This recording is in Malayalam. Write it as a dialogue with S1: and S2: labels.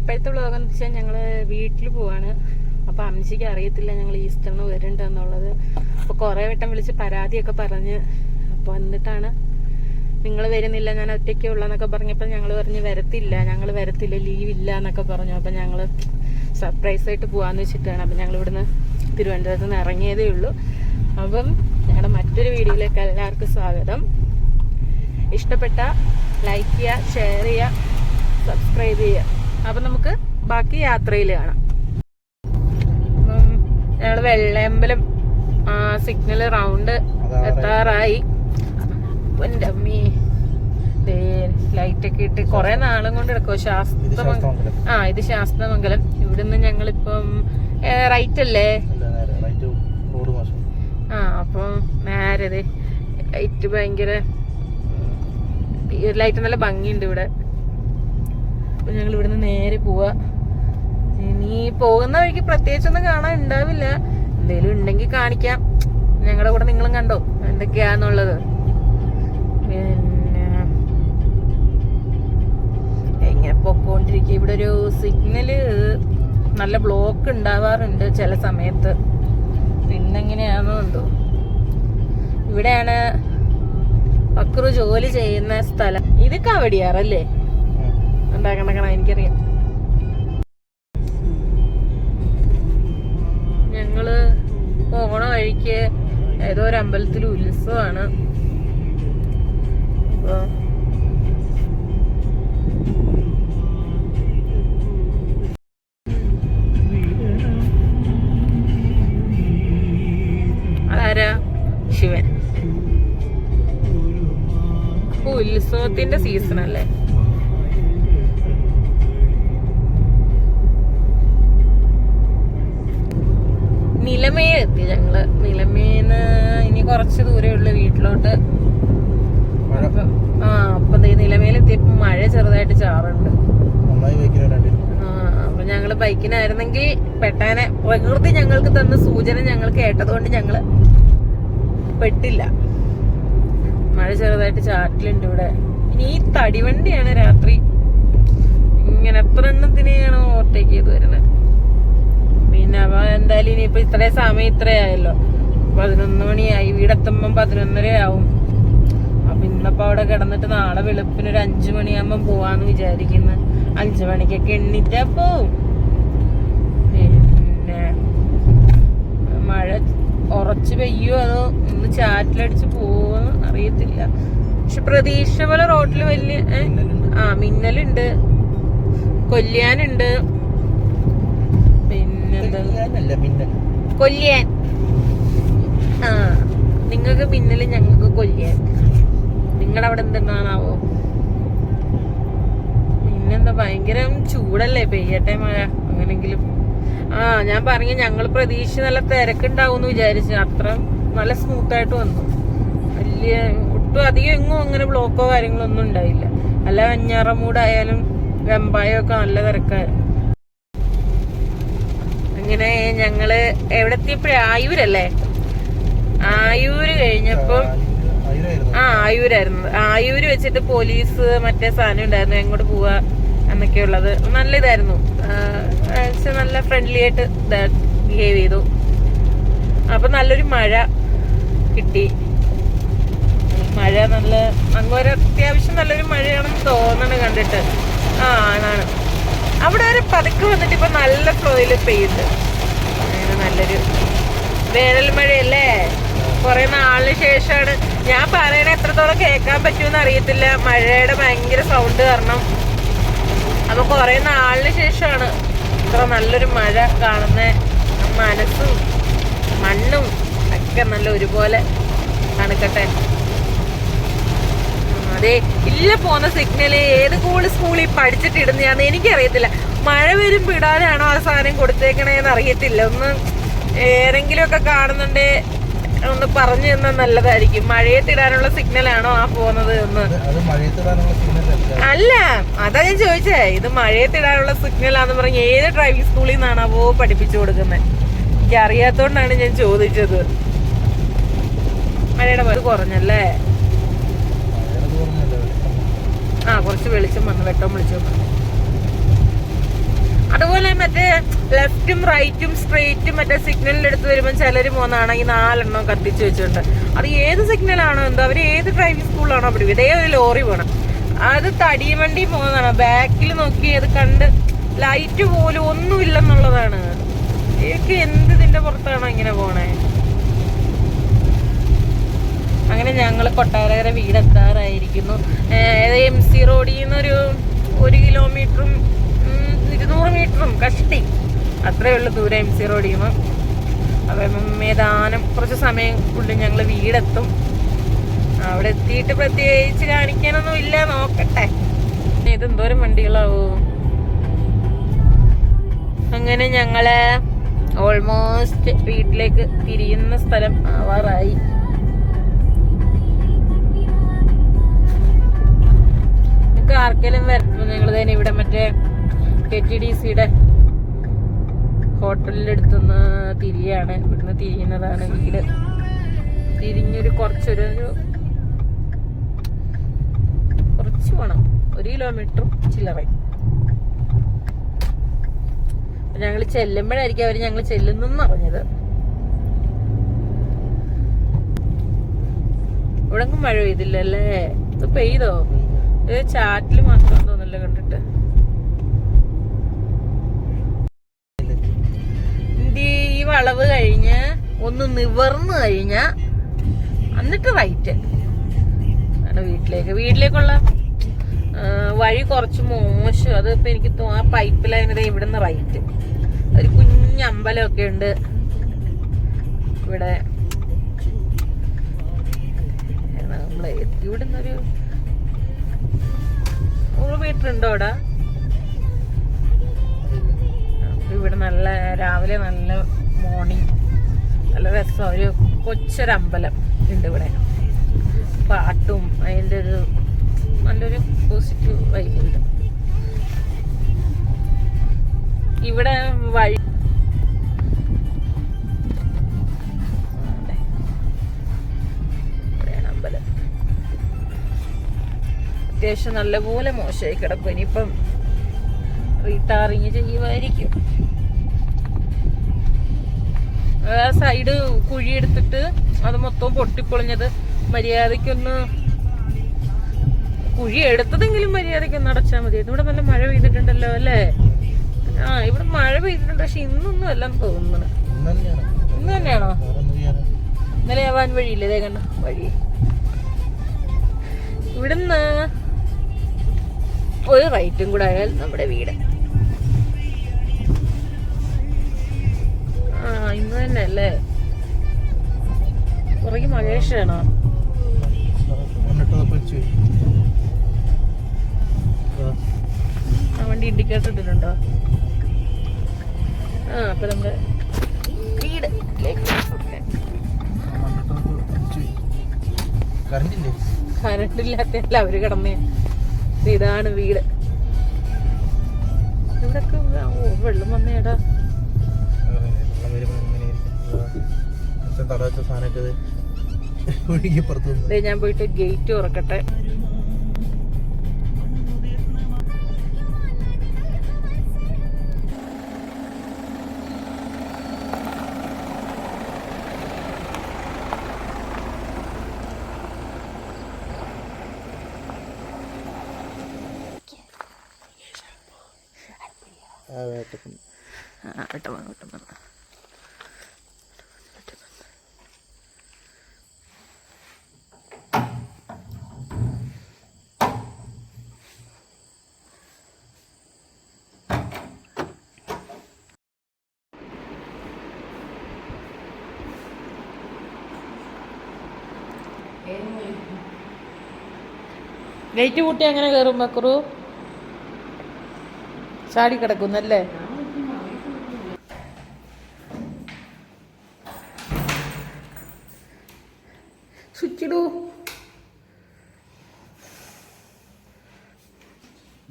S1: ഇപ്പോഴത്തെ വ്ളോഗെന്ന് വെച്ചാൽ ഞങ്ങൾ വീട്ടിൽ പോവാണ്. അപ്പോൾ അമ്മച്ചിക്ക് അറിയത്തില്ല ഞങ്ങൾ ഈസ്റ്ററിന് വരുന്നുണ്ടെന്നുള്ളത്. അപ്പോൾ കുറേ വട്ടം വിളിച്ച് പരാതിയൊക്കെ പറഞ്ഞ്, അപ്പോൾ എന്നിട്ടാണ് നിങ്ങൾ വരുന്നില്ല, ഞാൻ ഒറ്റയ്ക്കേ ഉള്ളതെന്നൊക്കെ പറഞ്ഞപ്പോൾ ഞങ്ങൾ പറഞ്ഞ് ഞങ്ങൾ വരത്തില്ല, ലീവില്ല എന്നൊക്കെ പറഞ്ഞു. അപ്പം ഞങ്ങൾ സർപ്രൈസായിട്ട് പോകാമെന്ന് വെച്ചിട്ടാണ്. അപ്പം ഞങ്ങൾ ഇവിടുന്ന് തിരുവനന്തപുരത്ത് നിന്ന് ഇറങ്ങിയതേ ഉള്ളൂ. അപ്പം ഞങ്ങളുടെ മറ്റൊരു വീഡിയോയിലേക്ക് എല്ലാവർക്കും സ്വാഗതം. ഇഷ്ടപ്പെട്ട ലൈക്ക് ചെയ്യുക, ഷെയർ ചെയ്യുക, സബ്സ്ക്രൈബ് ചെയ്യുക. അപ്പം നമുക്ക് ബാക്കി യാത്രയിൽ കാണാം. അപ്പം ഞങ്ങൾ വെള്ളയമ്പലം സിഗ്നൽ റൗണ്ട് എത്താറായി. എൻ്റെ അമ്മീ ലൈറ്റൊക്കെ ഇട്ട് കുറെ നാളും കൊണ്ട് എടുക്കുമോ. ഇത് ശാസ്തമംഗലം. ഇവിടുന്ന് ഞങ്ങളിപ്പം റൈറ്റ് അല്ലേ? അപ്പം നേരെ ലൈറ്റ് ഭയങ്കര ലൈറ്റ് നല്ല ഭംഗിയുണ്ട് ഇവിടെ. അപ്പൊ ഞങ്ങൾ ഇവിടുന്ന് നേരെ പോവാ. ഇനി പോകുന്ന വഴിക്ക് പ്രത്യേകിച്ചൊന്നും കാണാൻ ഉണ്ടാവില്ല, എന്തെങ്കിലും ഉണ്ടെങ്കിൽ കാണിക്കാം. ഞങ്ങളുടെ കൂടെ നിങ്ങളും കണ്ടോ എന്തൊക്കെയാന്നുള്ളത്. പിന്നെ ഇങ്ങനെ പൊക്കോണ്ടിരിക്കുക. ഇവിടെ ഒരു സിഗ്നല് നല്ല ബ്ലോക്ക് ഉണ്ടാവാറുണ്ട് ചില സമയത്ത്. പിന്നെങ്ങനെയാണോ എന്തോ. ഇവിടെയാണ് പക്രു ജോലി ചെയ്യുന്ന സ്ഥലം. ഇത് കവടിയാറല്ലേ ഉണ്ടാക്കണ എനിക്കറിയാം. ഞങ്ങള് പോണ വഴിക്ക് ഏതോ ഒരു അമ്പലത്തിൽ ഉത്സവമാണ്. അപ്പൊ അതാരാ? ശിവൻ. അപ്പൊ ഉത്സവത്തിന്റെ സീസൺ അല്ലേ? നിലമേലെത്തി ഞങ്ങള്. നിലമേന്ന് ഇനി കുറച്ച് ദൂരേ ഉള്ളു വീട്ടിലോട്ട്. അപ്പൊ നിലമേലെത്തിയപ്പോ മഴ ചെറുതായിട്ട് ചാറുണ്ട്. അപ്പൊ ഞങ്ങള് ബൈക്കിനായിരുന്നെങ്കിൽ പെട്ടാനെ. പ്രകൃതി ഞങ്ങൾക്ക് തന്ന സൂചന ഞങ്ങൾ കേട്ടതുകൊണ്ട് ഞങ്ങള് പെട്ടില്ല. മഴ ചെറുതായിട്ട് ചാറ്റിലുണ്ട് ഇവിടെ. ഇനി ഈ തടിവണ്ടിയാണ് രാത്രി ഇങ്ങനെ എത്ര എണ്ണത്തിനെയാണോ ഓവർടേക്ക് ചെയ്ത് വരുന്നത്. പിന്നെ അവ എന്തായാലും ഇനിയിപ്പോ ഇത്രയും സമയം ഇത്രയായല്ലോ, 11 മണിയായി. വീടെത്തുമ്പം 11:30 ആവും. അപ്പൊ ഇന്നപ്പോ അവിടെ കിടന്നിട്ട് നാളെ വെളുപ്പിന് ഒരു 5 മണിയാകുമ്പം പോവാന്ന് വിചാരിക്കുന്നു. 5 മണിക്കൊക്കെ എണ്ണിറ്റാ പോവും. പിന്നെ മഴ ഉറച്ച് പെയ്യോ അതോ ഒന്ന് ചാറ്റിലടിച്ച് പോവോന്ന് അറിയത്തില്ല. പക്ഷെ പ്രതീക്ഷ പോലെ റോഡില് വലിയ മിന്നലുണ്ട്, കൊല്ലിയാനുണ്ട്. കൊല്ലിയാൻ. നിങ്ങൾക്ക് മിന്നല്, ഞങ്ങൾക്ക് കൊല്ലിയാൻ. നിങ്ങളവിടെ എന്തെന്നാണാവോ? പിന്നെന്താ, ഭയങ്കര ചൂടല്ലേ. പെയ്യട്ടെ മഴ അങ്ങനെങ്കിലും. ഞാൻ പറഞ്ഞു ഞങ്ങൾ പ്രതീക്ഷ നല്ല തിരക്കുണ്ടാവും വിചാരിച്ചു. അത്ര നല്ല സ്മൂത്തായിട്ട് വന്നു. വലിയ ഒട്ടും അധികം എങ്ങും അങ്ങനെ ബ്ലോക്കോ കാര്യങ്ങളോ ഒന്നും ഉണ്ടായില്ല. അല്ല വെഞ്ഞാറമൂടായാലും വെമ്പായോ ഒക്കെ നല്ല തിരക്കായിരുന്നു. അങ്ങനെ ഞങ്ങള് എവിടെ എത്തിയപ്പോഴേ? ആയൂരല്ലേ? ആയൂര് കഴിഞ്ഞപ്പം ആയൂരായിരുന്നു. ആയൂര് വെച്ചിട്ട് പോലീസ് മറ്റേ സാധനം ഉണ്ടായിരുന്നു, എങ്ങോട്ട് പോവാ എന്നൊക്കെയുള്ളത്. നല്ല ഇതായിരുന്നു. നല്ല ഫ്രണ്ട്ലി ആയിട്ട് ബിഹേവ് ചെയ്തു. അപ്പൊ നല്ലൊരു മഴ കിട്ടി. മഴ നല്ല അങ്ങോട്ട് അത്യാവശ്യം നല്ലൊരു മഴയാണെന്ന് തോന്നണം കണ്ടിട്ട്. ആണാണ്. അവിടെ ഒരു പതുക്കെ വന്നിട്ട് ഇപ്പൊ നല്ല ഫ്ലോയില് പെയ്യുന്നുണ്ട്. നല്ലൊരു വേനൽ മഴയല്ലേ? കുറെ നാളിന് ശേഷമാണ്. ഞാൻ പറയണ എത്രത്തോളം കേൾക്കാൻ പറ്റുമെന്ന് അറിയത്തില്ല, മഴയുടെ ഭയങ്കര സൗണ്ട് കാരണം. അപ്പൊ കുറെ നാളിന് ശേഷമാണ് ഇത്ര നല്ലൊരു മഴ കാണുന്ന. മനസ്സും മണ്ണും ഒക്കെ നല്ല ഒരുപോലെ തണുക്കട്ടെ. അതെ, ഇല്ല പോകുന്ന സിഗ്നല് ഏത് സ്കൂളിൽ പഠിച്ചിട്ടിടുന്നതാന്ന് എനിക്കറിയത്തില്ല. മഴ വരുമ്പോ ഇടാനാണോ ആ സാധനം കൊടുത്തേക്കണേന്ന് അറിയത്തില്ല. ഒന്ന് ഏതെങ്കിലും ഒക്കെ കാണുന്നുണ്ടേ ഒന്ന് പറഞ്ഞു തന്നാൽ നല്ലതായിരിക്കും. മഴയത്തിടാനുള്ള സിഗ്നലാണോ ആ പോകുന്നത് എന്ന്? അല്ല, അതാ ഞാൻ ചോദിച്ചേ. ഇത് മഴയത്തിടാനുള്ള സിഗ്നലാന്ന് പറഞ്ഞ് ഏത് ഡ്രൈവിംഗ് സ്കൂളിൽ നിന്നാണാവോ പഠിപ്പിച്ചു കൊടുക്കുന്നത്? എനിക്ക് അറിയാത്തോണ്ടാണ് ഞാൻ ചോദിച്ചത്. മഴയുടെ പേര് കുറഞ്ഞല്ലേ? കുറച്ച് വെളിച്ചം വന്നു, വെട്ടം വിളിച്ചു. അതുപോലെ മറ്റേ ലെഫ്റ്റും റൈറ്റും സ്ട്രെയിറ്റും മറ്റേ സിഗ്നലിന്റെ അടുത്ത് വരുമ്പോൾ ചിലര് പോകുന്നതാണെങ്കിൽ 4 എണ്ണം കത്തിച്ച് വെച്ചിട്ടുണ്ട്. അത് ഏത് സിഗ്നലാണോ എന്തോ, അവര് ഏത് ഡ്രൈവിംഗ് സ്കൂളിലാണോ പഠിക്കും, ഇതേ ഒരു ലോറി വേണം. അത് തടിയവണ്ടി പോകുന്നതാണ്. ബാക്കിൽ നോക്കി അത് കണ്ട് ലൈറ്റ് പോലും ഒന്നുമില്ലെന്നുള്ളതാണ്. എനിക്ക് എന്ത് ഇതിന്റെ പുറത്താണോ ഇങ്ങനെ പോണേ. അങ്ങനെ ഞങ്ങൾ കൊട്ടാരക്കര വീടെത്താറായിരിക്കുന്നു. MC റോഡിൽ നിന്നൊരു 1 കിലോമീറ്ററും 200 മീറ്ററും കഷ്ടി അത്രേ ഉള്ളു ദൂരം MC റോഡിൽ നിന്ന്. അപ്പം ഏതാനും കുറച്ച് സമയം കൊണ്ട് ഞങ്ങൾ വീടെത്തും. അവിടെ എത്തിയിട്ട് പ്രത്യേകിച്ച് കാണിക്കാനൊന്നും ഇല്ല, നോക്കട്ടെ. ഇതെന്തോരം വണ്ടികളാവോ. അങ്ങനെ ഞങ്ങള് ഓൾമോസ്റ്റ് വീട്ടിലേക്ക് തിരിയുന്ന സ്ഥലം ആവാറായി. നിങ്ങൾക്ക് ആർക്കെങ്കിലും വരണം, ഞങ്ങൾ തന്നെ ഇവിടെ മറ്റേ KTDCയുടെ ഹോട്ടലിന്റെ അടുത്തുനിന്ന് തിരിയാണ്. ഇവിടുന്ന് തിരിയുന്നതാണ് വീട്. തിരിഞ്ഞൊരു കുറച്ച് വേണം, 1 കിലോമീറ്ററും ചില്ലറയും. ഞങ്ങൾ ചെല്ലുമ്പോഴായിരിക്കും അവര് ഞങ്ങൾ ചെല്ലുന്നെന്ന് അറിഞ്ഞത്. ഇവിടെ മഴ പെയ്തില്ലല്ലേ? ഇത് പെയ്തോ? ഇത് ചാറ്റില് മാത്രം തോന്നില്ല കണ്ടിട്ട്. ഈ വളവ് കഴിഞ്ഞ് ഒന്ന് നിവർന്നു കഴിഞ്ഞ എന്നിട്ട് റൈറ്റ് ആണ് വീട്ടിലേക്കുള്ള വഴി കുറച്ച് മോശം. അതിപ്പോ എനിക്ക് ആ പൈപ്പ് ലൈനത് ഇവിടുന്ന് റൈറ്റ്. ഒരു കുഞ്ഞമ്പലമൊക്കെ ഉണ്ട് ഇവിടെ. നമ്മള് ഇവിടുന്ന് ഒരു 100 മീറ്റർ ഉണ്ടോ അവിടെ. ഇവിടെ നല്ല രാവിലെ നല്ല മോർണിംഗ് നല്ല രസം. ഒരു കൊച്ചൊരമ്പലം ഉണ്ട് ഇവിടെ. പാട്ടും അതിൻ്റെ ഒരു നല്ലൊരു പോസിറ്റീവ് വൈബ് ഉണ്ട് ഇവിടെ. വഴി ഇവിടെയാണ് അമ്പലം. അത്യാവശ്യം നല്ലപോലെ മോശമായി കിടക്കും. ഇനിയിപ്പം റീടാറിങ് ചെയ്യുമായിരിക്കും. ആ സൈഡ് കുഴിയെടുത്തിട്ട് അത് മൊത്തം പൊട്ടിപ്പൊളിഞ്ഞത്. മര്യാദക്കൊന്ന് കുഴി എടുത്തതെങ്കിലും മര്യാദക്കൊന്ന് അടച്ചാൽ മതി. ഇവിടെ നല്ല മഴ പെയ്തിട്ടുണ്ടല്ലോ അല്ലേ? ഇവിടെ മഴ പെയ്തിട്ടുണ്ട്. പക്ഷെ ഇന്നൊന്നും അല്ലെന്ന് തോന്നുന്നു. ഇന്ന് തന്നെയാണോ? ഇന്നലെ ആവാൻ വഴിയില്ലേ? ഇതേ കണ്ട വഴി. ഇവിടുന്ന് ഒരു റൈറ്റും കൂടെ ആയാൽ നമ്മുടെ വീട്. ഇന്ന് തന്നെ അല്ലേ? പുറകെ മഹേഷാണോ? വണ്ടി ഇൻഡിക്കേറ്റർ ഇട്ടിട്ടുണ്ടോ? അപ്പൊ നമ്മുടെ വീട് കറണ്ടില്ലാത്തല്ല അവര് കിടന്നേ. ഇതാണ് വീട്. ഇവിടൊക്കെ വെള്ളം വന്നേടാ. ഞാൻ പോയിട്ട് ഗേറ്റ് തുറക്കട്ടെ. ഗേറ്റ് കൂട്ടി അങ്ങനെ കയറും ബക്കറു. ചാടി കിടക്കുന്നല്ലേ? സ്വിച്ചിടൂ.